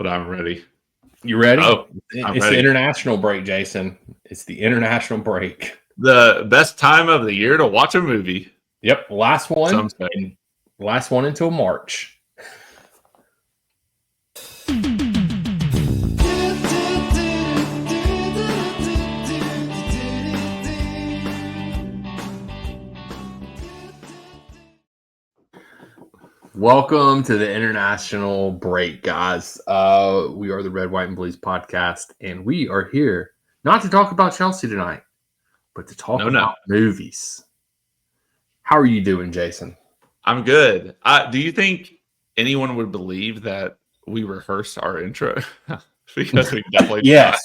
but I'm ready. You ready? Oh, it's the international break, Jason. It's the international break. The best time of the year to watch a movie. Yep, last one. Some say. Last one until March. Welcome to the international break, guys. We are the Red, White, and Blues podcast, and we are here not to talk about Chelsea tonight, but to talk about movies. How are you doing, Jason? I'm good. Do you think anyone would believe that we rehearsed our intro? Because we definitely yes.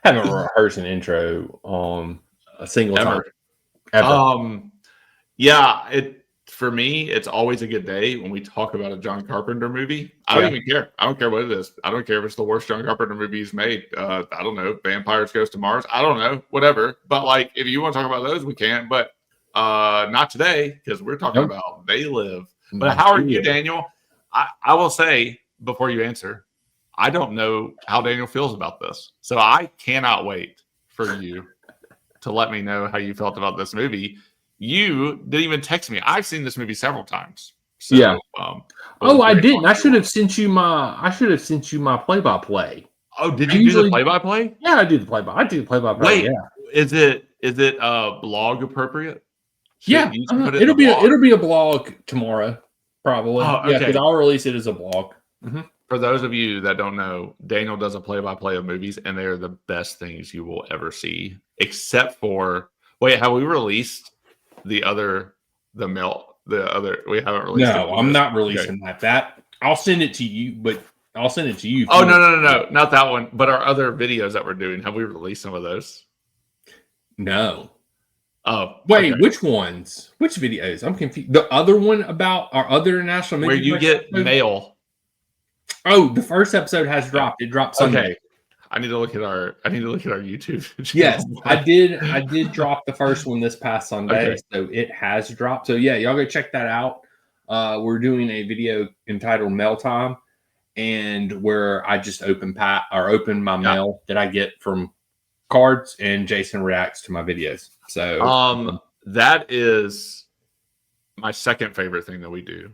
Haven't rehearsed an intro a single time. Ever. Yeah, for me, it's always a good day when we talk about a John Carpenter movie. I don't even care. I don't care what it is. I don't care if it's the worst John Carpenter movie he's made. I don't know. Vampires Goes to Mars. I don't know. Whatever. But like, if you want to talk about those, we can. But not today, because we're talking about They Live. But how are you, Daniel? I will say, before you answer, I don't know how Daniel feels about this. So I cannot wait for you to let me know how you felt about this movie. You didn't even text me. I've seen this movie several times. So, yeah. I didn't. I should have sent you my play-by-play. Oh, did you do the play-by-play? Yeah, I do the play-by-play. I do the play-by-play. Wait, yeah. Is it blog appropriate? Yeah, it'll be a blog tomorrow, probably. Oh, okay. Yeah, because I'll release it as a blog. Mm-hmm. For those of you that don't know, Daniel does a play-by-play of movies, and they are the best things you will ever see. Except for have we released we haven't released No, I'm not releasing that. I'll send it to you, but I'll send it to you. Oh, no, not that one. But our other videos that we're doing, have we released some of those? No. Oh, wait, okay. Which ones? Which videos? I'm confused. The other one about our other international movie where you get mail. Oh, the first episode has dropped. It dropped Sunday. Okay. I need to look at our YouTube channel. Yes, I did drop the first one this past Sunday, so it has dropped. So yeah, y'all go check that out. We're doing a video entitled Mail Time, and where I just open my mail that I get from cards, and Jason reacts to my videos. So that is my second favorite thing that we do.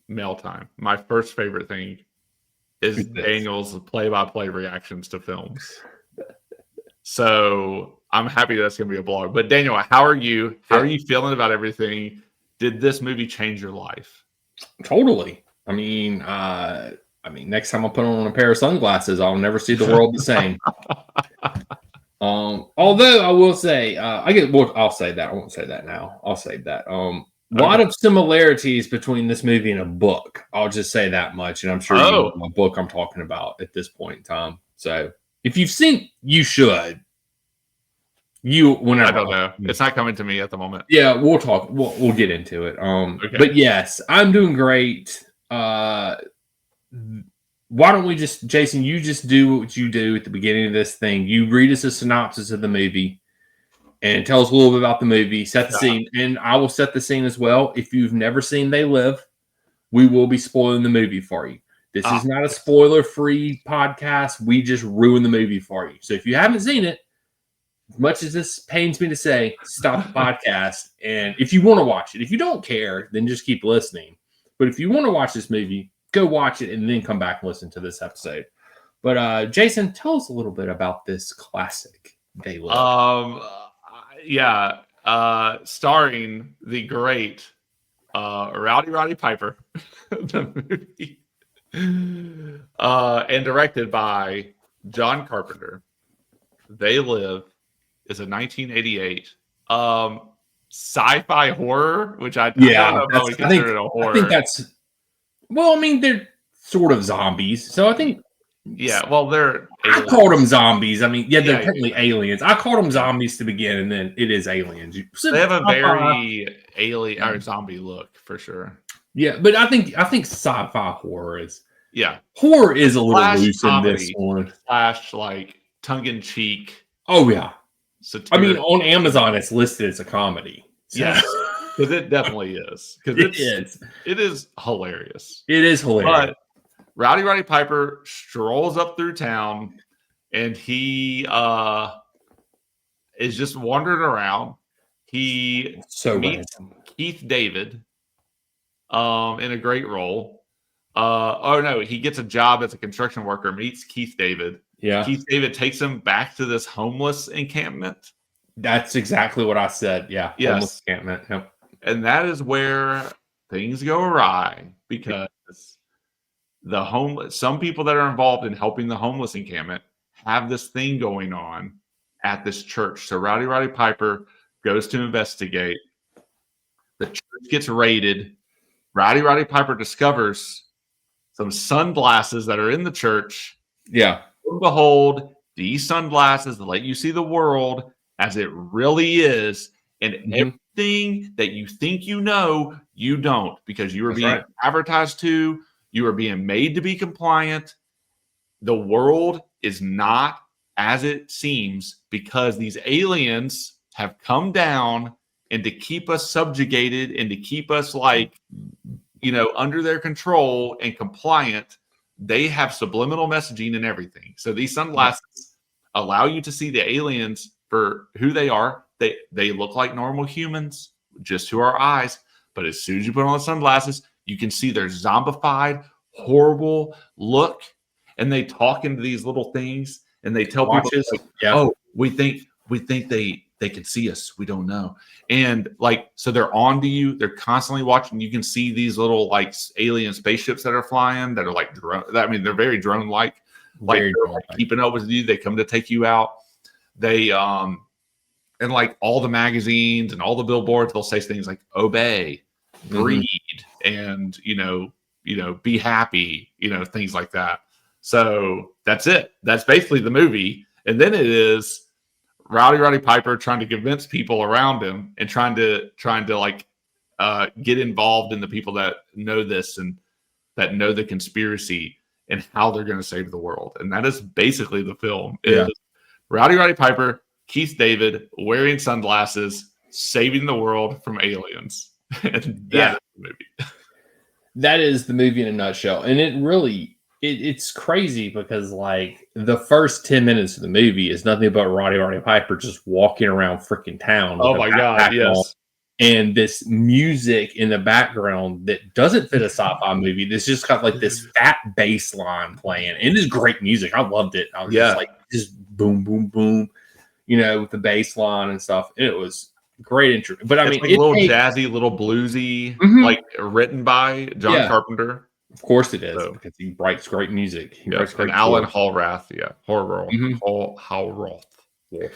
Mail Time. My first favorite thing is Daniel's play-by-play reactions to films. So I'm happy that's going to be a blog. But Daniel, how are you? How are you feeling about everything? Did this movie change your life? Totally. I mean, next time I put on a pair of sunglasses, I'll never see the world the same. Although I will say, I'll say that. I won't say that now. I'll say that. A lot of similarities between this movie and a book. I'll just say that much, and I'm sure you know what book I'm talking about at this point in time. So if you've seen, you should. Whenever I don't know, it's not coming to me at the moment. Yeah, we'll talk. We'll get into it. But yes, I'm doing great. Why don't we Jason? You just do what you do at the beginning of this thing. You read us a synopsis of the movie. And tell us a little bit about the movie, set the scene, and I will set the scene as well. If you've never seen They Live, we will be spoiling the movie for you. This is not a spoiler-free podcast. We just ruin the movie for you. So if you haven't seen it, as much as this pains me to say, stop the podcast. And if you want to watch it, if you don't care, then just keep listening. But if you want to watch this movie, go watch it and then come back and listen to this episode. But Jason, tell us a little bit about this classic They Live. Starring the great Rowdy Roddy Piper, the movie, and directed by John Carpenter. They Live is a 1988 sci-fi horror, which I don't know if I would consider it a horror. I think that's they're sort of zombies, so I think. Yeah, well, I called them zombies. I mean, they're technically aliens. I called them zombies to begin, and then it is aliens. They have a very alien or zombie look for sure. Yeah, but I think sci-fi horror is. Yeah, horror is a little loose in this one. Slash like tongue-in-cheek. Oh yeah. Satiric. I mean, on Amazon, it's listed as a comedy. So. Yes, because it definitely is. Because it is hilarious. It is hilarious. But Rowdy Roddy Piper strolls up through town, and he is just wandering around. He meets Keith David in a great role. He gets a job as a construction worker, meets Keith David. Yeah. Keith David takes him back to this homeless encampment. That's exactly what I said. Yeah. Yes. Homeless encampment. Yep. And that is where things go awry, because some people that are involved in helping the homeless encampment have this thing going on at this church. So Rowdy Roddy Piper goes to investigate. The church gets raided. Rowdy Roddy Piper discovers some sunglasses that are in the church. Yeah. And behold, these sunglasses let you see the world as it really is. And everything that you think you know, you don't, because you are being advertised to. You are being made to be compliant. The world is not as it seems, because these aliens have come down, and to keep us subjugated and to keep us under their control and compliant, they have subliminal messaging and everything. So these sunglasses allow you to see the aliens for who they are. They look like normal humans just to our eyes, but as soon as you put on the sunglasses, you can see their zombified, horrible look, and they talk into these little things, and they tell people, "Oh, we think they can see us. We don't know." And so they're on to you. They're constantly watching. You can see these little alien spaceships that are flying that are like drone. I mean, they're very drone-like. They're keeping up with you. They come to take you out. They and all the magazines and all the billboards, they'll say things like "obey," "breed," and be happy. Things like that. So that's it. That's basically the movie. And then it is Rowdy Roddy Piper trying to convince people around him and trying to get involved in the people that know this and that know the conspiracy and how they're going to save the world. And that is basically the film. It is Rowdy Roddy Piper, Keith David wearing sunglasses, saving the world from aliens. And that is the movie. That is the movie in a nutshell. And it really... It's crazy because the first 10 minutes of the movie is nothing but Rowdy Roddy Piper just walking around freaking town. Oh my God, yes. And this music in the background that doesn't fit a sci-fi movie. This just got this fat bass line playing. And it is great music. I loved it. I was just boom, boom, boom, with the bass line and stuff. And it was great intro. But I mean, it's a little jazzy, little bluesy, written by John Carpenter. Of course it is, because he writes great music. He writes great Alan Hallrath, Hallrath. Yeah,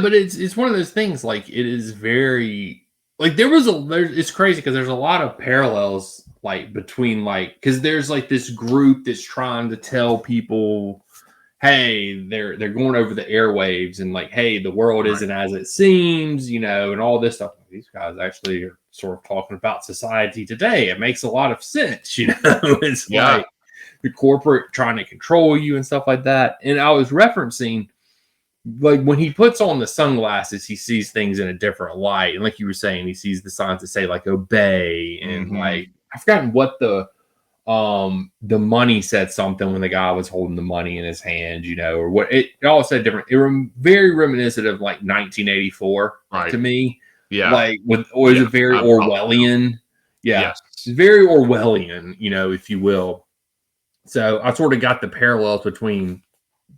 but it's one of those things. It is very it's crazy because there's a lot of parallels between because there's this group that's trying to tell people, hey, they're going over the airwaves and hey, the world isn't as it seems, and all this stuff. These guys actually are sort of talking about society today. It makes a lot of sense, It's the corporate trying to control you and stuff like that. And I was referencing when he puts on the sunglasses, he sees things in a different light. And like you were saying, he sees the signs that say obey and I've forgotten what the money said something when the guy was holding the money in his hand, or what it all said different. It was very reminiscent of 1984 to me. Yeah. Is it very Orwellian? Yeah. Yes. It's very Orwellian, if you will. So I sort of got the parallels between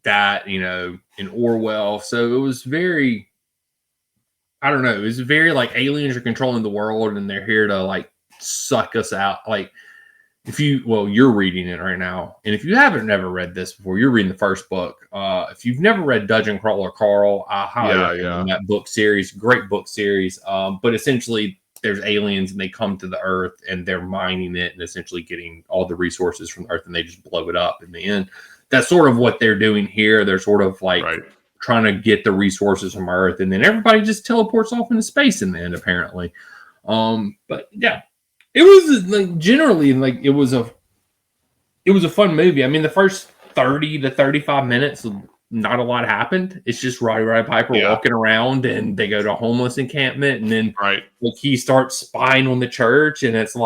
that, and Orwell. So it was very, I don't know, it was very aliens are controlling the world and they're here to suck us out. You're reading it right now. And if you haven't never read this before, you're reading the first book. If you've never read Dungeon Crawler Carl, I highly recommend that book series. Great book series. But essentially, there's aliens and they come to the Earth and they're mining it and essentially getting all the resources from the Earth and they just blow it up in the end. That's sort of what they're doing here. They're sort of trying to get the resources from Earth, and then everybody just teleports off into space in the end, apparently. But yeah. It was generally it was a fun movie. I mean, the first 30 to 35 minutes, not a lot happened. It's just Rowdy Roddy Piper walking around, and they go to a homeless encampment, and then he starts spying on the church, and it's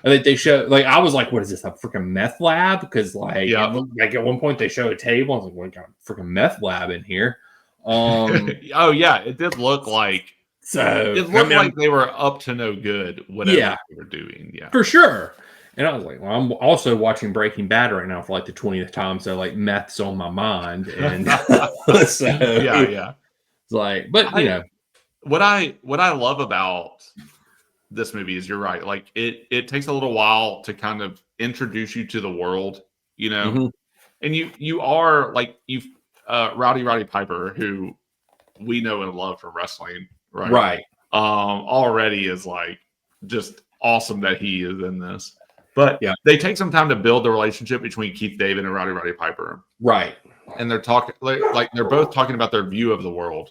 think they show like I was like, what is this, a freaking meth lab? Because like, like at one point they show a table. I was like, what got a freaking meth lab in here? Oh yeah, it did look like it looked like they were up to no good, whatever they were doing. Yeah, for sure. And I was like, well, I'm also watching Breaking Bad right now for like the 20th time, so like meth's on my mind, and so yeah. It's like, but you know, what I love about this movie is you're right. Like it takes a little while to kind of introduce you to the world, you know, and you are like Rowdy Roddy Piper, who we know and love from wrestling, right? Right. Already is like just awesome that he is in this. But they take some time to build the relationship between Keith David and Rowdy Roddy Piper. Right. And they're talking like they're both talking about their view of the world.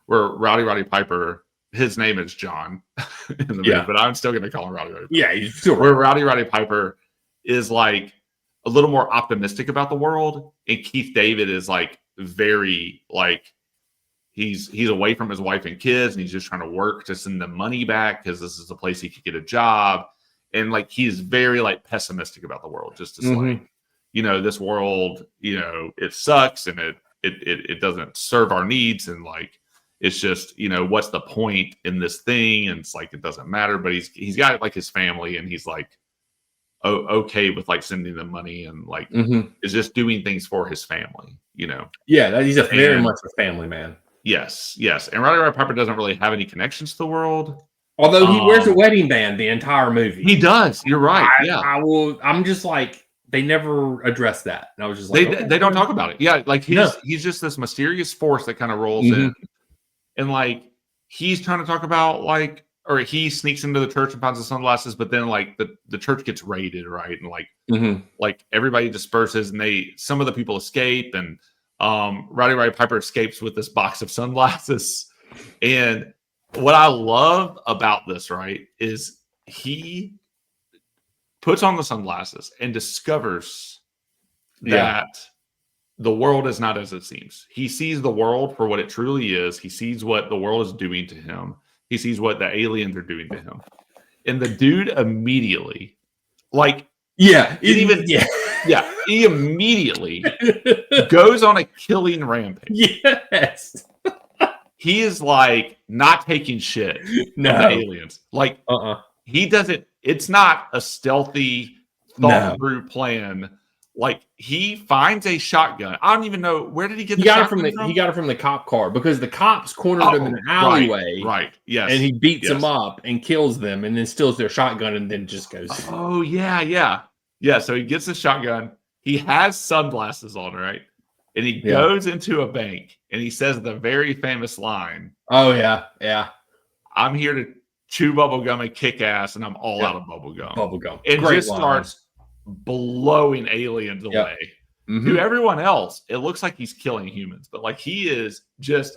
Where Rowdy Roddy Piper, his name is John in the movie, but I'm still going to call him Rowdy Roddy Piper. Yeah, he's still where Rowdy Roddy Piper is like a little more optimistic about the world, and Keith David is like very like he's away from his wife and kids, and he's just trying to work to send them money back because this is a place he could get a job. And like he's very like pessimistic about the world, just as like, you know, this world, you know, it sucks and it doesn't serve our needs, and like it's just, you know, what's the point in this thing? And it's like it doesn't matter. But he's got like his family, and he's like okay with like sending them money, and like is just doing things for his family, you know. Yeah, he's very much a family man. Yes. And Rowdy Roddy Piper doesn't really have any connections to the world. Although he wears a wedding band the entire movie. He does. You're right. I'm just like, they never address that. And I was just like, they don't talk about it. Yeah, like he's just this mysterious force that kind of rolls in, and like he's trying to talk about like, or he sneaks into the church and finds the sunglasses, but then like the church gets raided, right? And like everybody disperses, and some of the people escape, and Rowdy Roddy Piper escapes with this box of sunglasses. And what I love about this, right, is he puts on the sunglasses and discovers that the world is not as it seems. He sees the world for what it truly is. He sees what the world is doing to him. He sees what the aliens are doing to him. And the dude immediately, like, he immediately goes on a killing rampage. Yes. He is like not taking shit from the aliens. Like he doesn't. It's not a stealthy, thought through plan. Like he finds a shotgun. I don't even know where did he get. He got it from the cop car, because the cops cornered him in an alleyway. Right. Yes. And he beats them up and kills them, and then steals their shotgun, and then just goes. Oh yeah. So he gets the shotgun. He has sunglasses on, right? And he goes into a bank, and he says the very famous line. Oh, yeah. I'm here to chew bubblegum and kick ass, and I'm all out of bubblegum. And great just starts blowing aliens away. To everyone else, it looks like he's killing humans, but like he is just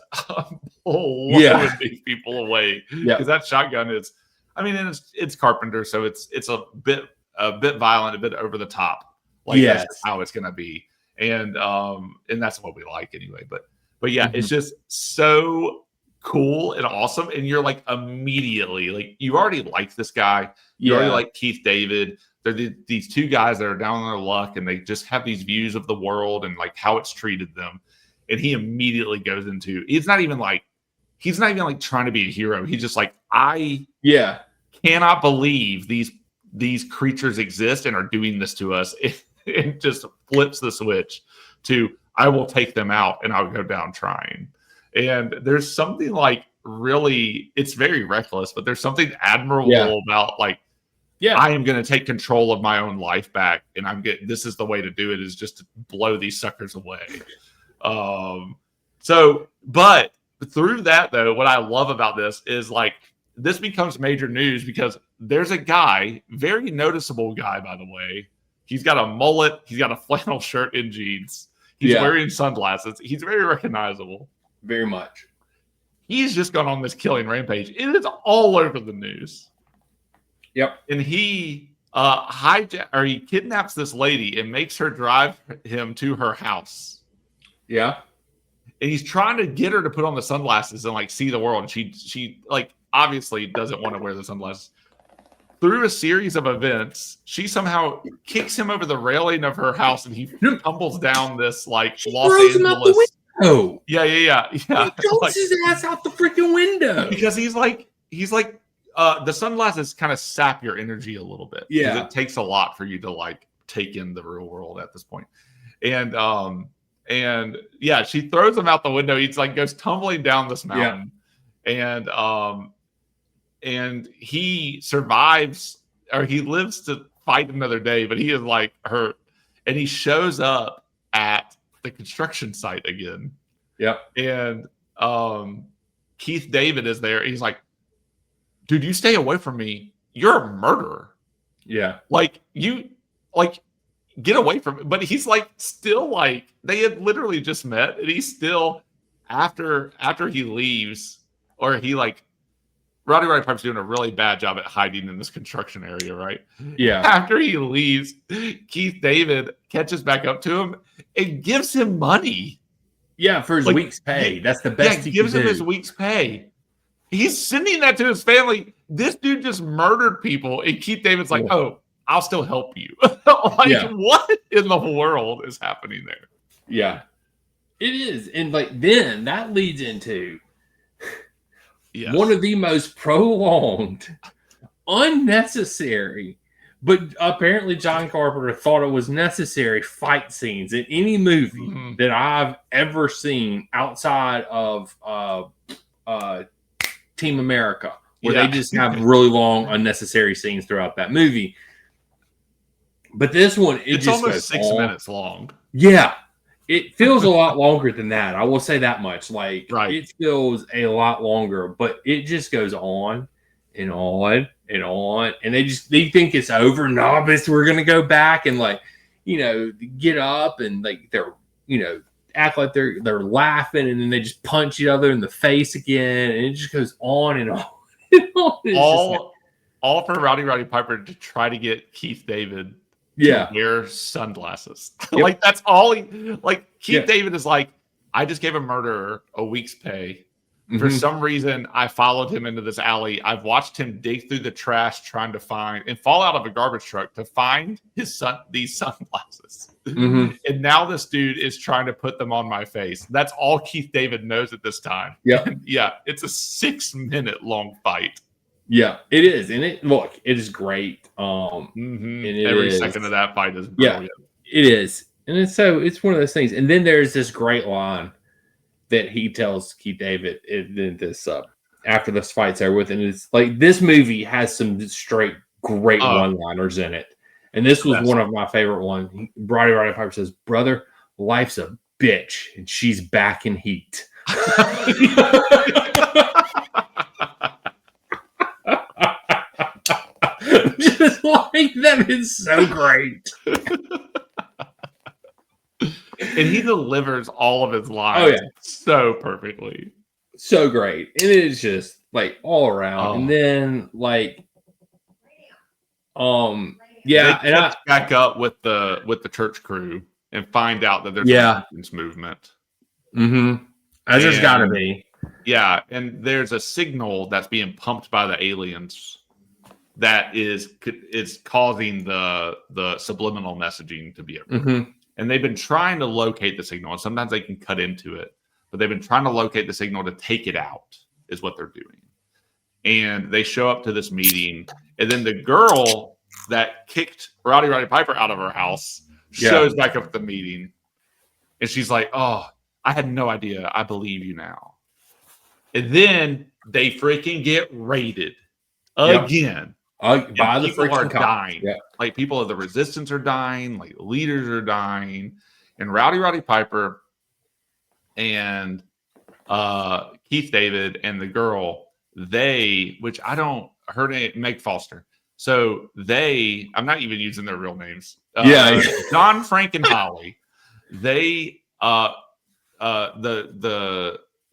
blowing these people away. Because that shotgun is, I mean, it's Carpenter, so it's a bit violent, a bit over the top. Like that's how it's gonna be. And that's what we like anyway. But yeah, it's just so cool and awesome. And you're like immediately like you already like this guy. You already like Keith David. They're these two guys that are down on their luck, and they just have these views of the world and like how it's treated them. And he immediately goes into he's not even like trying to be a hero. He's just like, I cannot believe these creatures exist and are doing this to us. It just flips the switch to I will take them out and I'll go down trying. And there's something like really, it's very reckless, but there's something admirable about like, I am going to take control of my own life back, and this is the way to do it, is just to blow these suckers away. But through that though, what I love about this is like this becomes major news because there's a guy, very noticeable guy, by the way. He's got a mullet. He's got a flannel shirt and jeans. He's wearing sunglasses. He's very recognizable. Very much. He's just gone on this killing rampage. It is all over the news. Yep. And he he kidnaps this lady and makes her drive him to her house. Yeah. And he's trying to get her to put on the sunglasses and like see the world. And she like obviously doesn't want to wear the sunglasses. through a series of events, she somehow kicks him over the railing of her house, and he tumbles down this like Los Angeles. Yeah. He jumps his ass out the freaking window because he's like the sunglasses kind of sap your energy a little bit. Because it takes a lot for you to like take in the real world at this point. And she throws him out the window. He's like goes tumbling down this mountain, and he survives, or he lives to fight another day. But he is like hurt, and he shows up at the construction site again. Yep. And Keith David is there. He's like, dude, you stay away from me. You're a murderer. Yeah. Like you get away from it. But he's like still like they had literally just met, and he's still after he leaves, or he like Rowdy Roddy Piper's doing a really bad job at hiding in this construction area, right? Yeah. After he leaves, Keith David catches back up to him and gives him money. Yeah, for his week's pay. That's the best he gives him his week's pay. He's sending that to his family. This dude just murdered people, and Keith David's like, "Oh, I'll still help you." What in the world is happening there? Yeah, it is, and like then that leads into one of the most prolonged, unnecessary, but apparently John Carpenter thought it was necessary fight scenes in any movie that I've ever seen outside of Team America, where they just have really long, unnecessary scenes throughout that movie. But this one, it's just almost 6 minutes long. Yeah. It feels a lot longer than that. I will say that much. Like, it feels a lot longer, but it just goes on and on and on. And they think it's over. No, but we're going to go back and like, get up and like they're, act like they're laughing, and then they just punch each other in the face again. And it just goes on and on and on. All for Rowdy Roddy Piper to try to get Keith David to wear sunglasses. Like that's all Keith David is like, I just gave a murderer a week's pay. For some reason, I followed him into this alley. I've watched him dig through the trash trying to find and fall out of a garbage truck to find these sunglasses. And now this dude is trying to put them on my face. That's all Keith David knows at this time. Yeah. It's a 6 minute long fight. Yeah, it is. And it is great. And every second of that fight is brilliant. Yeah, it is. And it's one of those things. And then there's this great line that he tells Keith David in this after this fight's over with, and it's like this movie has some straight great one-liners in it, and this was one of my favorite ones. Rowdy Roddy Piper says, "Brother, life's a bitch, and she's back in heat." Just like that is so great. And he delivers all of his lines so perfectly. So great. And it is just like all around. And then like they back up with the church crew and find out that there's a resistance movement. As there's gotta be. Yeah, and there's a signal that's being pumped by the aliens that is causing the subliminal messaging to be everywhere. And they've been trying to locate the signal, and sometimes they can cut into it, but they've been trying to locate the signal to take it out is what they're doing. And they show up to this meeting, and then the girl that kicked Rowdy Roddy Piper out of her house shows back up at the meeting, and she's like, "Oh, I had no idea. I believe you now." And then they freaking get raided again. By the people are dying. Like people of the resistance are dying. Like leaders are dying. And Rowdy Roddy Piper and Keith David and the girl, her name, Meg Foster. So I'm not even using their real names. Don, Frank, and Holly. They, the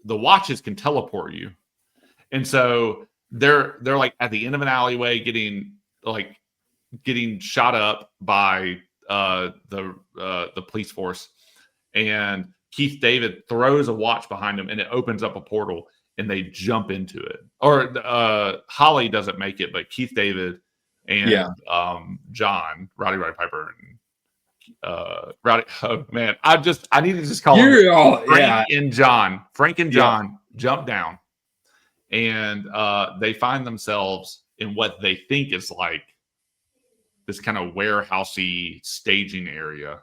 watches can teleport you. And so they're like at the end of an alleyway getting shot up by the police force, and Keith David throws a watch behind him and it opens up a portal and they jump into it. Or Holly doesn't make it, but Keith David and John, Rowdy Roddy Piper, and Rowdy. Oh man, I need to just call them Frank and John jump down, and they find themselves in what they think is like this kind of warehousey staging area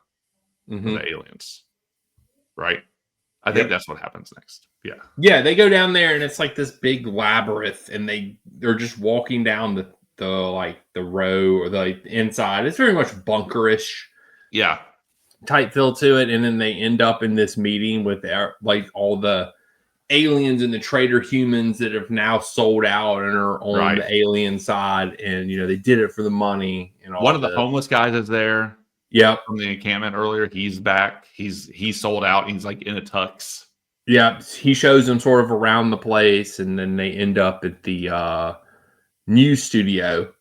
for the aliens, right? I think that's what happens next. Yeah. Yeah, they go down there and it's like this big labyrinth, and they're just walking down the row or the inside. It's very much bunkerish. Yeah. Type feel to it, and then they end up in this meeting with like all the aliens and the traitor humans that have now sold out and are on the alien side, and they did it for the money. And all one of the homeless guys is there. Yeah, from the encampment earlier, he's back. He's sold out. He's like in a tux. Yeah, he shows them sort of around the place, and then they end up at the news studio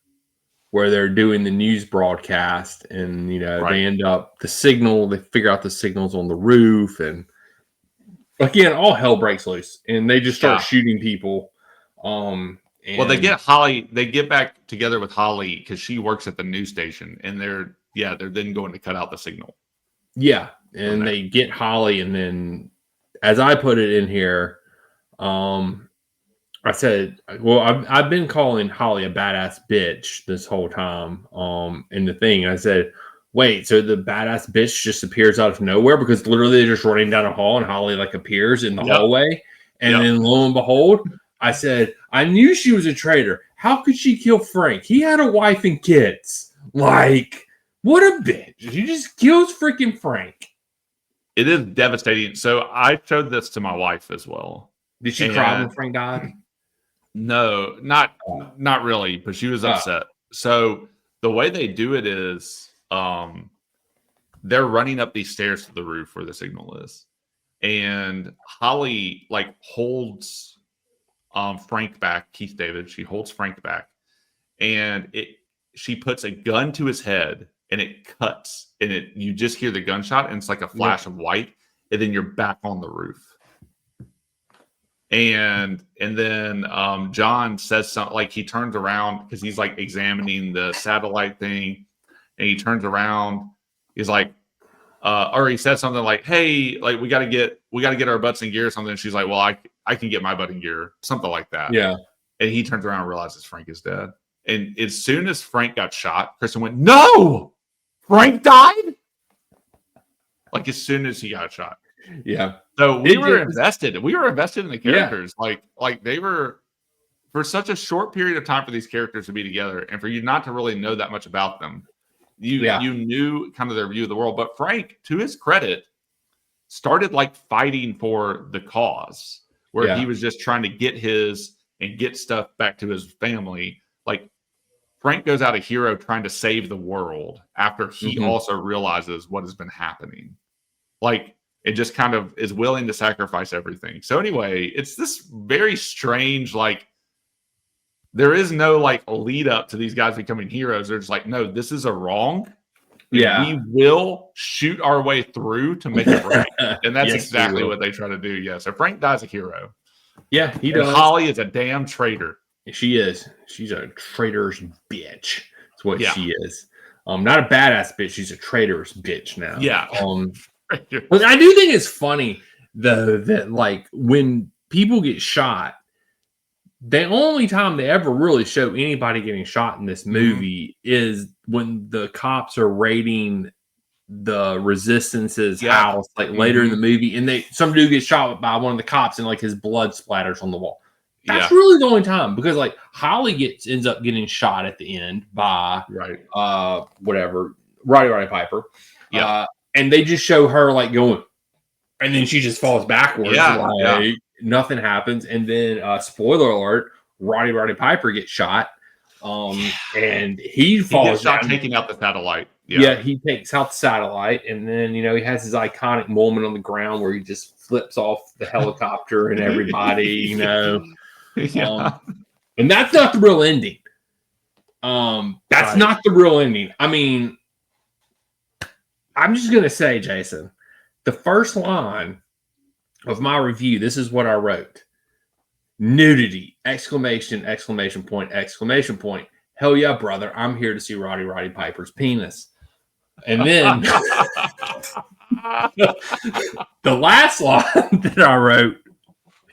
where they're doing the news broadcast, and they end up they figure out the signals on the roof, and again all hell breaks loose, and they just start shooting people. Well, they get Holly. They get back together with Holly because she works at the news station, and they're then going to cut out the signal. Yeah, and they get Holly, and then, as I put it in here, I said, well, I've been calling Holly a badass bitch this whole time. In the thing, I said, wait, so the badass bitch just appears out of nowhere, because literally they're just running down a hall and Holly like appears in the hallway, and then lo and behold, I said, I knew she was a traitor. How could she kill Frank? He had a wife and kids. Like, what a bitch! She just kills freaking Frank. It is devastating. So I showed this to my wife as well. Did she cry when Frank died? No, not really, but she was upset. So the way they do it is they're running up these stairs to the roof where the signal is. And Holly holds Frank back, Keith David. She holds Frank back, and she puts a gun to his head, and it cuts, and you just hear the gunshot, and it's like a flash of white, and then you're back on the roof. And then John says something, he turns around because he's examining the satellite thing, and he turns around. He's or he says something like, "Hey, we got to get our butts in gear," or something. And she's like, "Well, I can get my butt in gear," something like that. Yeah. And he turns around and realizes Frank is dead. And as soon as Frank got shot, Kristen went, "No, Frank died!" As soon as he got shot. Yeah. So we were invested. We were invested in the characters. Yeah. They were, for such a short period of time for these characters to be together, and for you not to really know that much about them. You knew kind of their view of the world. But Frank, to his credit, started fighting for the cause, where he was just trying to get stuff back to his family. Frank goes out a hero trying to save the world after he also realizes what has been happening. It just kind of is willing to sacrifice everything. So anyway, it's this very strange, there is no lead up to these guys becoming heroes. They're just no, this is a wrong. Yeah. We will shoot our way through to make it right. And that's exactly what they try to do. Yeah. So Frank dies a hero. Yeah, he does. Holly is a damn traitor. She is. She's a traitorous bitch. That's what she is. Not a badass bitch. She's a traitorous bitch now. Yeah. But I do think it's funny though that when people get shot, the only time they ever really show anybody getting shot in this movie is when the cops are raiding the Resistance's house, later in the movie, and some dude gets shot by one of the cops, and his blood splatters on the wall. That's really the only time, because Holly ends up getting shot at the end by Rowdy Roddy Piper. Yeah. And they just show her going, and then she just falls backwards. Nothing happens. And then spoiler alert, Rowdy Roddy Piper gets shot. And he falls gets shot down, taking out the satellite. Yeah, he takes out the satellite, and then he has his iconic moment on the ground where he just flips off the helicopter and everybody, and that's not the real ending. That's not the real ending. I mean, I'm just gonna say, Jason, the first line of my review, this is what I wrote: nudity! ! Exclamation point! hell yeah, brother, I'm here to see Rowdy Roddy Piper's penis. And then the last line that I wrote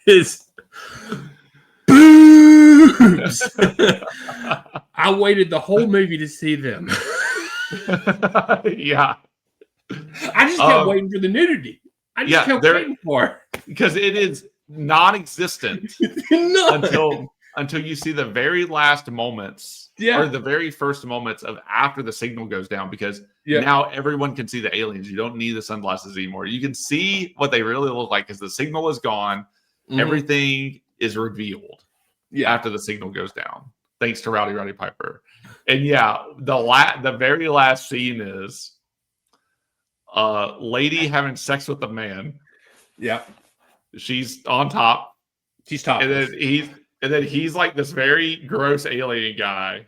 is boobs. I waited the whole movie to see them. Yeah. I just kept waiting for the nudity. I just kept waiting for it. Because it is non-existent until you see the very last moments, or the very first moments of after the signal goes down, because now everyone can see the aliens. You don't need the sunglasses anymore. You can see what they really look like because the signal is gone. Mm-hmm. Everything is revealed after the signal goes down, thanks to Rowdy Roddy Piper. And the very last scene is lady having sex with a man. Yeah. She's on top. She's top. And then he's like this very gross alien guy.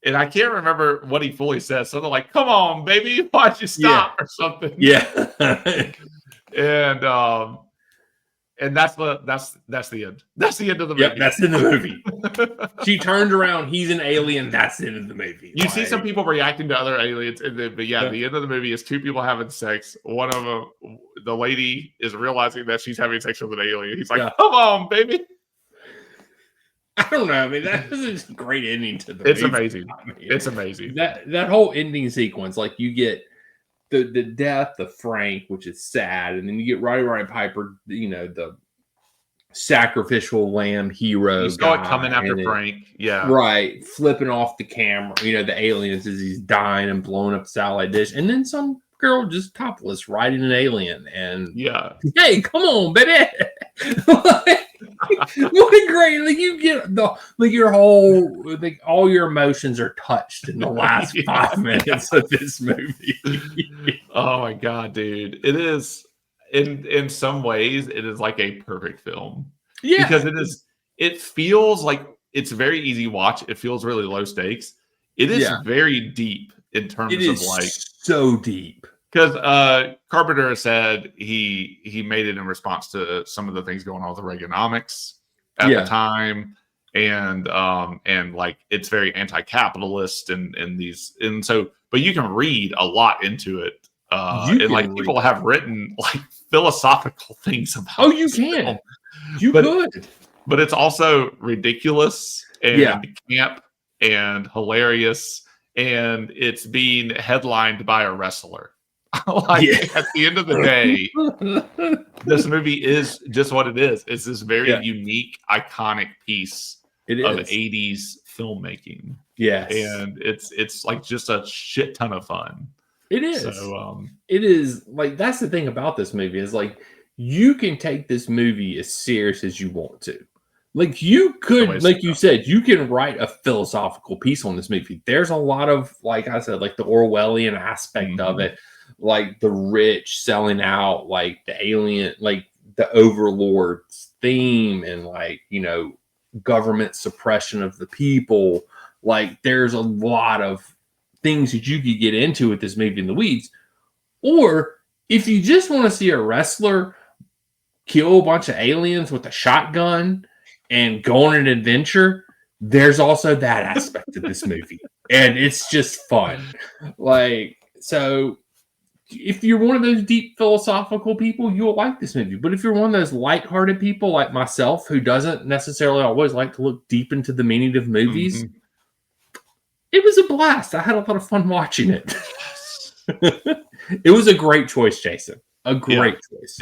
And I can't remember what he fully says. Something like, "Come on, baby, why'd you stop?" or something. Yeah. And that's the end. That's the end of the movie. Yep, that's in the movie. She turned around. He's an alien. That's the end of the movie. You see some people reacting to other aliens, but the end of the movie is two people having sex. One of them, the lady, is realizing that she's having sex with an alien. He's like, "Come on, baby." I don't know. I mean, that is a great ending to the movie. Amazing. I mean, it's amazing. That whole ending sequence, like you get the death of Frank, which is sad, and then you get Rowdy Roddy Piper, the sacrificial lamb hero. You saw it coming after Frank, right, flipping off the camera. The aliens as he's dying and blowing up the satellite dish, and then some girl just topless riding an alien, and hey, come on, baby. What a great, you get your whole, all your emotions are touched in the last 5 minutes of this movie. Oh my god, dude. It is in some ways it is like a perfect film. Yeah. Because it feels like it's very easy watch. It feels really low stakes. It is very deep in terms of so deep. Because Carpenter said he made it in response to some of the things going on with the Reaganomics at the time, and it's very anti-capitalist and so, but you can read a lot into it, and people have written philosophical things about. Oh, you can, could, but it's also ridiculous and camp and hilarious, and it's being headlined by a wrestler. At the end of the day, this movie is just what it is. It's this very unique, iconic piece of 80s filmmaking. Yes. And it's like just a shit ton of fun. It is. So, it is that's the thing about this movie is you can take this movie as serious as you want to. You could, you said, you can write a philosophical piece on this movie. There's a lot of, like I said, the Orwellian aspect of it. The rich selling out, the alien, the overlord's theme, and government suppression of the people. There's a lot of things that you could get into with this movie in the weeds. Or if you just want to see a wrestler kill a bunch of aliens with a shotgun and go on an adventure, there's also that aspect of this movie. And it's just fun. So if you're one of those deep philosophical people, you'll like this movie. But if you're one of those lighthearted people like myself, who doesn't necessarily always like to look deep into the meaning of movies, it was a blast. I had a lot of fun watching it. It was a great choice, Jason. A great choice.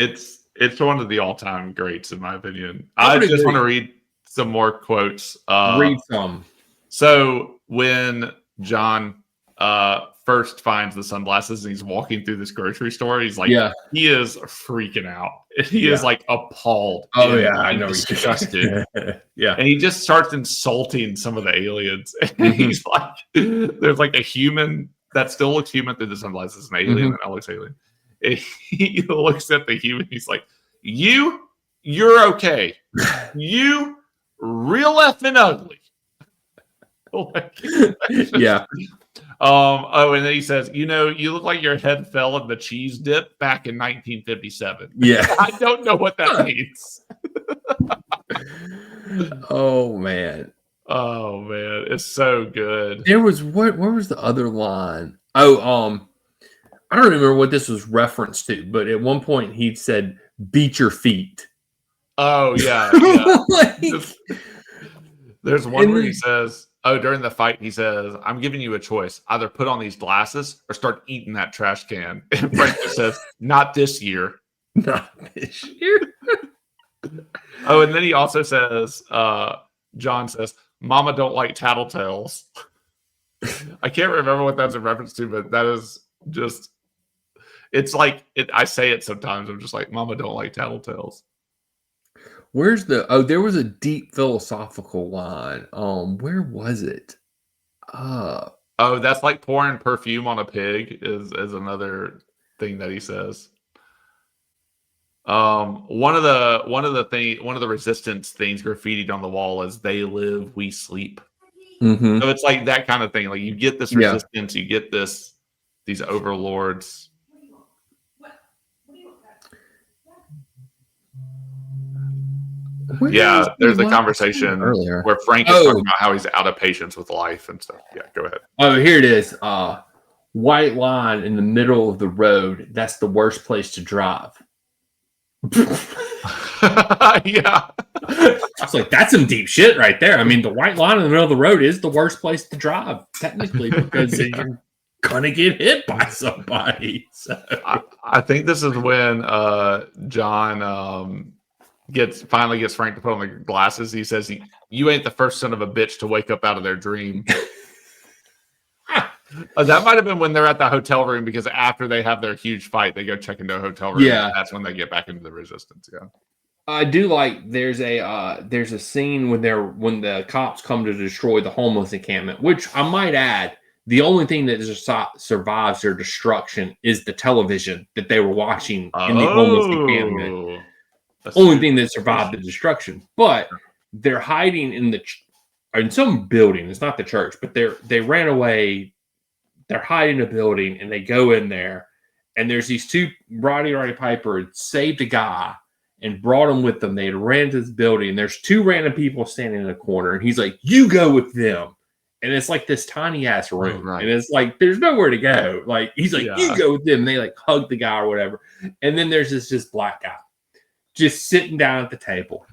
It's one of the all-time greats, in my opinion. I just want to read some more quotes. Read some. So when John first finds the sunglasses and he's walking through this grocery store, he's he is freaking out. He is appalled. Oh yeah, I know, he's disgusted. And he just starts insulting some of the aliens. He's there's a human that still looks human through the sunglasses, an alien that looks alien. And he looks at the human. He's like, "You're okay. You real effing ugly." And then he says, "You look like your head fell in the cheese dip back in 1957. Yeah. I don't know what that means. Oh man. Oh man, it's so good. There was where was the other line? Oh, I don't remember what this was referenced to, but at one point he said, "Beat your feet." Oh yeah, yeah. Like, There's one where he says, "Oh, during the fight, he says, I'm giving you a choice: either put on these glasses or start eating that trash can." And Frank just says, "Not this year." not this year. Oh, and then he also says, John says, "Mama don't like tattletales." I can't remember what that's a reference to, but that is just. It's like I say it sometimes. I'm just like, "Mama don't like tattletales." Where's the? Oh, there was a deep philosophical line. Where was it? Oh, that's like pouring perfume on a pig is another thing that he says. One of the resistance things graffitied on the wall is "They live, we sleep." Mm-hmm. So it's like that kind of thing. Like you get this resistance, you get these overlords. There's a conversation earlier where Frank is talking about how he's out of patience with life and stuff. Yeah, go ahead. Oh, here it is. White line in the middle of the road. That's the worst place to drive. Yeah. It's like, that's some deep shit right there. I mean, the white line in the middle of the road is the worst place to drive, technically, because you're gonna get hit by somebody. So. I think this is when John finally gets Frank to put on the glasses. He says, "You ain't the first son of a bitch to wake up out of their dream." That might have been when they're at the hotel room, because after they have their huge fight, they go check into a hotel room. Yeah, that's when they get back into the resistance. Yeah, I do like. There's a scene when the cops come to destroy the homeless encampment, which I might add, the only thing that survives their destruction is the television that they were watching in the homeless encampment. Only thing that survived the destruction, but they're hiding in some building. It's not the church, but they ran away. They're hiding in a building, and they go in there, and there's these two. Rowdy Piper saved a guy and brought him with them. They had ran to this building, and there's two random people standing in a corner, and he's like, "You go with them." And it's like this tiny ass room, and it's like there's nowhere to go. Like he's like, "You go with them." And they like hug the guy or whatever, and then there's this black guy just sitting down at the table.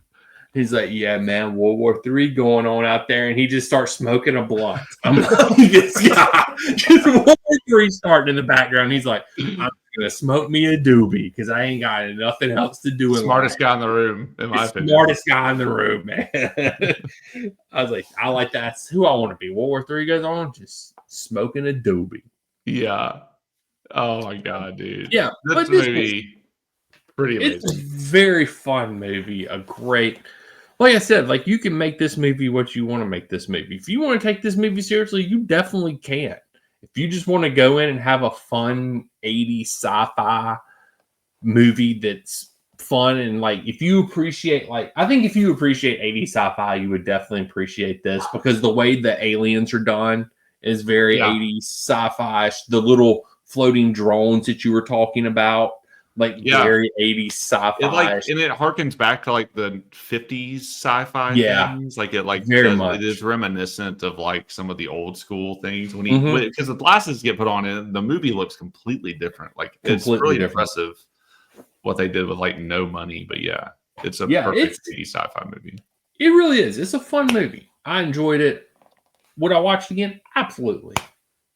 He's like, "Yeah, man, World War III going on out there," and he just starts smoking a blunt. I'm like, this guy, just World War III starting in the background. He's like, "I'm gonna smoke me a doobie because I ain't got nothing else to do." Smartest guy in the room, in my opinion. Smartest guy in the room, man. I was like, I like that. That's who I want to be. World War III goes on, just smoking a doobie. Yeah. Oh my god, dude. Yeah, this movie. Pretty amazing. It's a very fun movie. A great, like I said, like you can make this movie what you want to make this movie. If you want to take this movie seriously, you definitely can. If you just want to go in and have a fun 80s sci-fi movie that's fun, and like if you appreciate, like I think if you appreciate 80s sci-fi, you would definitely appreciate this, because the way the aliens are done is very 80s sci-fi. The little floating drones that you were talking about. Like very 80s sci-fi. And it harkens back to like the 50s sci-fi things. Like it very much. It is reminiscent of like some of the old school things because the glasses get put on and the movie looks completely different. Like it's really impressive what they did with like no money. But yeah, it's a perfect 80s sci-fi movie. It really is. It's a fun movie. I enjoyed it. Would I watch it again? Absolutely.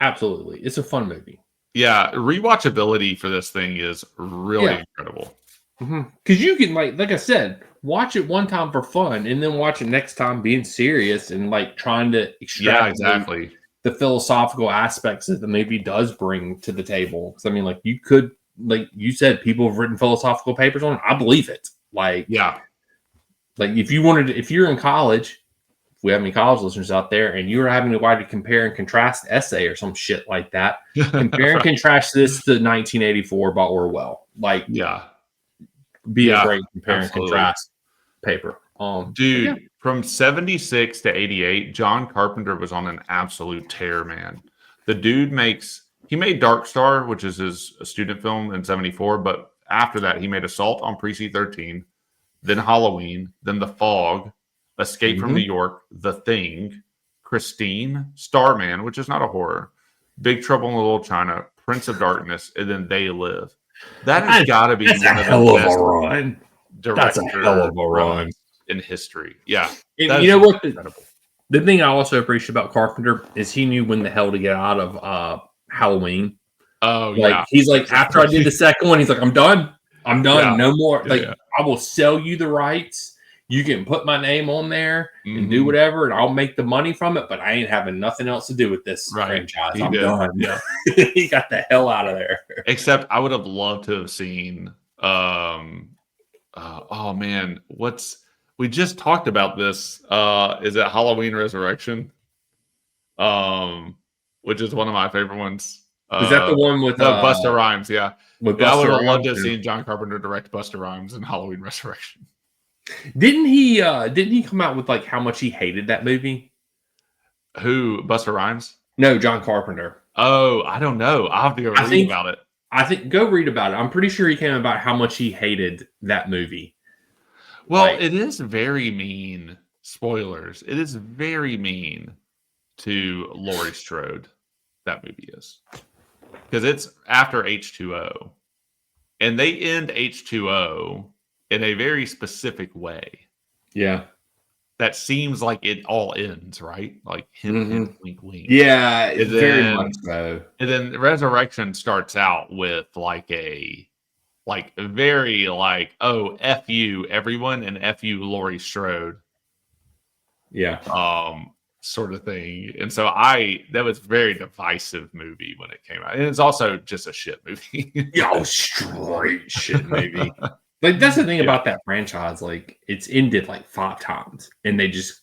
Absolutely. It's a fun movie. Yeah, rewatchability for this thing is really incredible. Because you can, like I said, watch it one time for fun, and then watch it next time being serious and like trying to extract the philosophical aspects that the movie does bring to the table. Because I mean, like you could, like you said, people have written philosophical papers on it. I believe it. Like if you're in college. If we have any college listeners out there, and you're having to write a compare and contrast essay or some shit like that, compare and contrast this to 1984 by Orwell. Like, be a great compare and contrast paper. Dude, from 76 to 88, John Carpenter was on an absolute tear, man. The dude made Dark Star, which is his student film in 74, but after that, he made Assault on Precinct 13, then Halloween, then The Fog, Escape from New York, The Thing, Christine, Starman, which is not a horror, Big Trouble in Little China, Prince of Darkness, and then They Live. That has got to be one of the best run. That's a hell of a run in history. Yeah. And you know what? The thing I also appreciate about Carpenter is he knew when the hell to get out of Halloween. Oh, like, he's like, after I did the second one, he's like, I'm done. Yeah. No more. I will sell you the rights. You can put my name on there and do whatever, and I'll make the money from it, but I ain't having nothing else to do with this franchise. I'm done. Yeah. He got the hell out of there. Except I would have loved to have seen oh man, we just talked about this. Is it Halloween Resurrection? Which is one of my favorite ones. Is that the one with Busta Rhymes? Yeah. I would have loved to have seen John Carpenter direct Busta Rhymes in Halloween Resurrection. Didn't he come out with like how much he hated that movie? Who, Busta Rhymes? No, John Carpenter. Oh, I don't know. I'll have to go read about it. I think go read about it. I'm pretty sure he came about how much he hated that movie. Well, it is very mean. Spoilers. It is very mean to Laurie Strode. That movie is. Because it's after H2O. And they end H2O in a very specific way. Yeah. That seems like it all ends, right? Like hint, wink, wink. Yeah, very much so. And then Resurrection starts out with very oh, F you everyone and F you Laurie Strode. Yeah. Sort of thing. And so that was a very divisive movie when it came out. And it's also just a shit movie. Straight shit movie. Like, that's the thing about that franchise. Like, it's ended like 5 times, and they just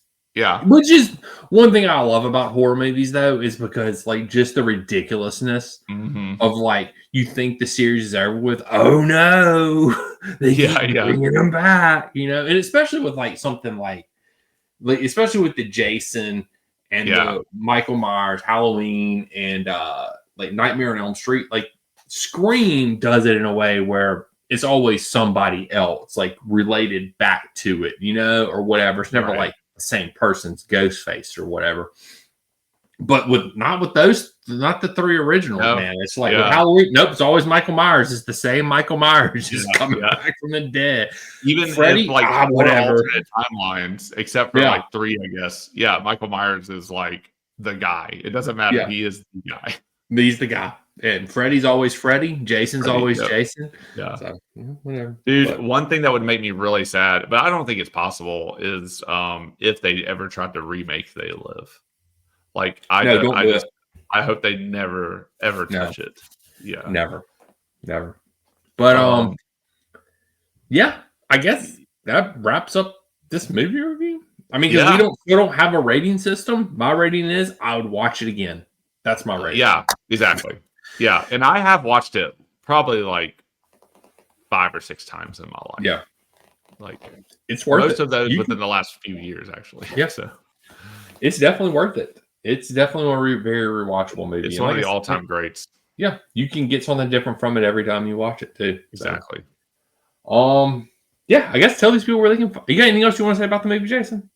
Which is one thing I love about horror movies, though, is because like just the ridiculousness of like you think the series is over with. Oh no, they keep bringing them back, and especially with like something like especially with the Jason and the Michael Myers, Halloween, and like Nightmare on Elm Street. Like Scream does it in a way where it's always somebody else, like related back to it, or whatever. It's never like the same person's ghost face or whatever. But not with those, not the 3 originals, man. It's like with Halloween. Nope, it's always Michael Myers. It's the same Michael Myers just coming back from the dead. Even Freddy, if, like whatever alternate timelines, except for like 3, I guess. Yeah, Michael Myers is like the guy. It doesn't matter. Yeah. He is the guy. He's the guy. And Freddy's always Freddy. Jason's always Jason. Yeah. So, whatever. Dude, one thing that would make me really sad, but I don't think it's possible, is if they ever tried to remake They Live. Like, I hope they never, ever touch it. Yeah. Never. But, yeah, I guess that wraps up this movie review. I mean, because we don't have a rating system. My rating is I would watch it again. That's my rating. Yeah, exactly. Yeah, and I have watched it probably like 5 or 6 times in my life. Yeah, like it's worth most of those within the last few years, actually. Yeah, so it's definitely worth it. It's definitely a very rewatchable movie. It's one of the all-time greats. Yeah, you can get something different from it every time you watch it too. Exactly. So, yeah, I guess tell these people where they can. You got anything else you want to say about the movie, Jason?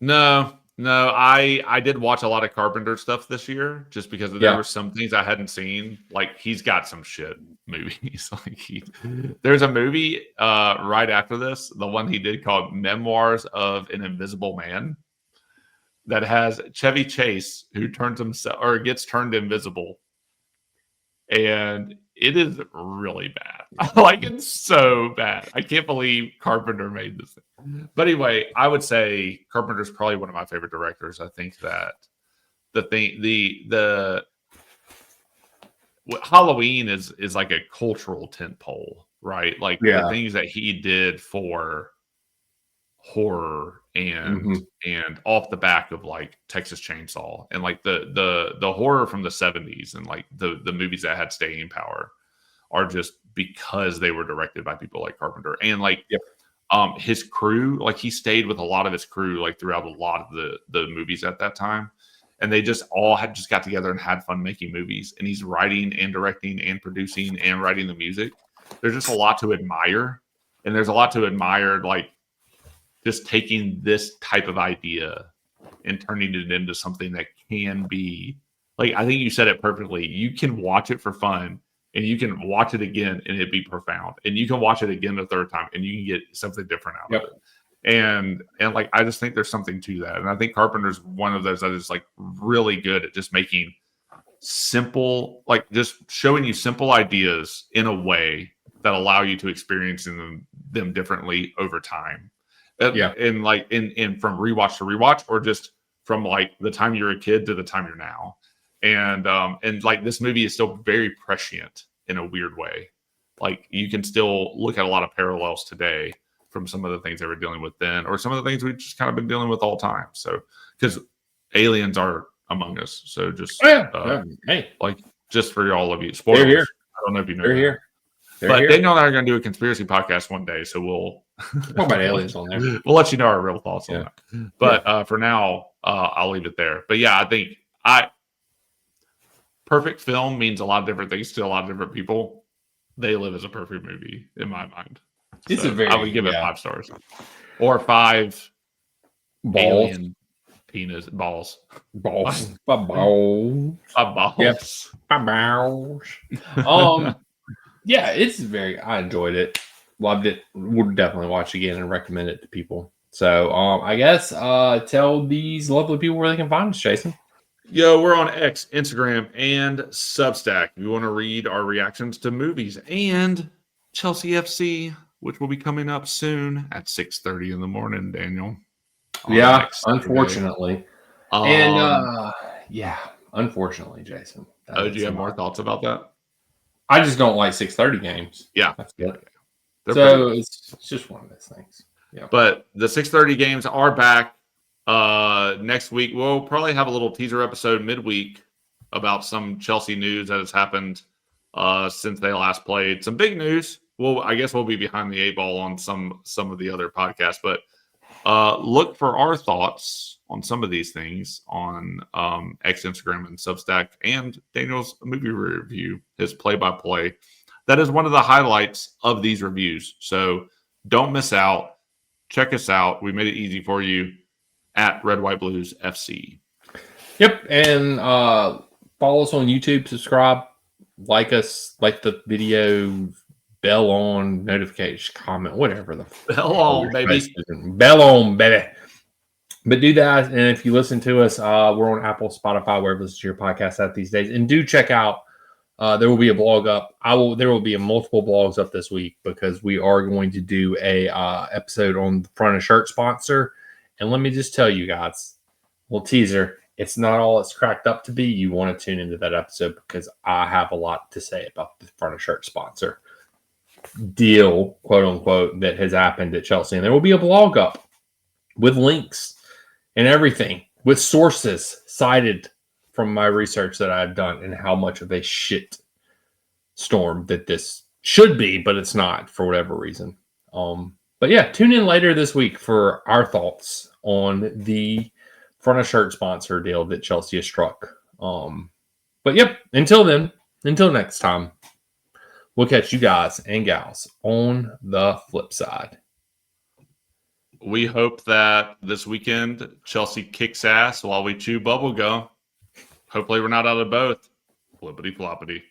No. I did watch a lot of Carpenter stuff this year just because there were some things I hadn't seen. Like, he's got some shit movies. There's a movie right after this, the one he did called Memoirs of an Invisible Man, that has Chevy Chase, who gets turned invisible, and it is really bad. Like, it's so bad. I can't believe Carpenter made this thing. But anyway, I would say Carpenter's probably one of my favorite directors. I think that the Halloween is like a cultural tentpole, right? Like the things that he did for horror and off the back of like Texas Chainsaw and like the horror from the 70s and like the movies that had staying power are just because they were directed by people like Carpenter and like his crew. Like, he stayed with a lot of his crew like throughout a lot of the movies at that time, and they just all just got together and had fun making movies. And he's writing and directing and producing and writing the music. There's just a lot to admire, and there's a lot to admire like just taking this type of idea and turning it into something that can be like, I think you said it perfectly. You can watch it for fun and you can watch it again and it'd be profound. And you can watch it again the third time and you can get something different out of it. And like, I just think there's something to that. And I think Carpenter's one of those that is like really good at just making simple, like just showing you simple ideas in a way that allow you to experience them differently over time. And like in from rewatch to rewatch, or just from like the time you're a kid to the time you're now. And like this movie is still very prescient in a weird way. Like you can still look at a lot of parallels today from some of the things they were dealing with then, or some of the things we've just kind of been dealing with all time. So, because aliens are among us. So just, hey, like just for all of you, spoilers. Here. I don't know if you know They're that. Here. But Daniel and I are going to do a conspiracy podcast one day. So we'll talk about aliens on there. We'll let you know our real thoughts on that. But for now, I'll leave it there. But yeah, I think perfect film means a lot of different things to a lot of different people. They Live as a perfect movie in my mind. It's so I would give it 5 stars or 5 alien penis balls. Balls. Yes. Yeah, it's I enjoyed it. Loved it. Would definitely watch again and recommend it to people. So I guess tell these lovely people where they can find us, Jason. Yo, we're on X, Instagram, and Substack. If you want to read our reactions to movies and Chelsea FC, which will be coming up soon at 6:30 in the morning, Daniel. Yeah, unfortunately. Unfortunately, Jason. Do you have more thoughts about that? I just don't like 6:30 games. Yeah. That's it. So it's just one of those things. Yeah. But the 6:30 games are back. Next week, we'll probably have a little teaser episode midweek about some Chelsea news that has happened since they last played. Some big news. Well, I guess we'll be behind the 8 ball on some of the other podcasts, but look for our thoughts on some of these things on X, Instagram, and Substack, and Daniel's movie review, his play-by-play. That is one of the highlights of these reviews. So don't miss out. Check us out. We made it easy for you at Red White Blues FC. Yep, and follow us on YouTube. Subscribe, like us, like the video. Bell on, notification, comment, whatever the bell on, baby. Bell on, baby. But do that, and if you listen to us, we're on Apple, Spotify, wherever you listen to your podcast at these days. And do check out. There will be a blog up. There will be multiple blogs up this week because we are going to do a episode on the front of shirt sponsor. And let me just tell you guys, little teaser. It's not all it's cracked up to be. You want to tune into that episode because I have a lot to say about the front of shirt sponsor deal, quote unquote, that has happened at Chelsea. And there will be a blog up with links and everything, with sources cited from my research that I've done and how much of a shit storm that this should be, but it's not for whatever reason. But yeah, tune in later this week for our thoughts on the front of shirt sponsor deal that Chelsea has struck. But yep, until next time. We'll catch you guys and gals on the flip side. We hope that this weekend Chelsea kicks ass while we chew bubble gum. Hopefully we're not out of both. Flippity floppity.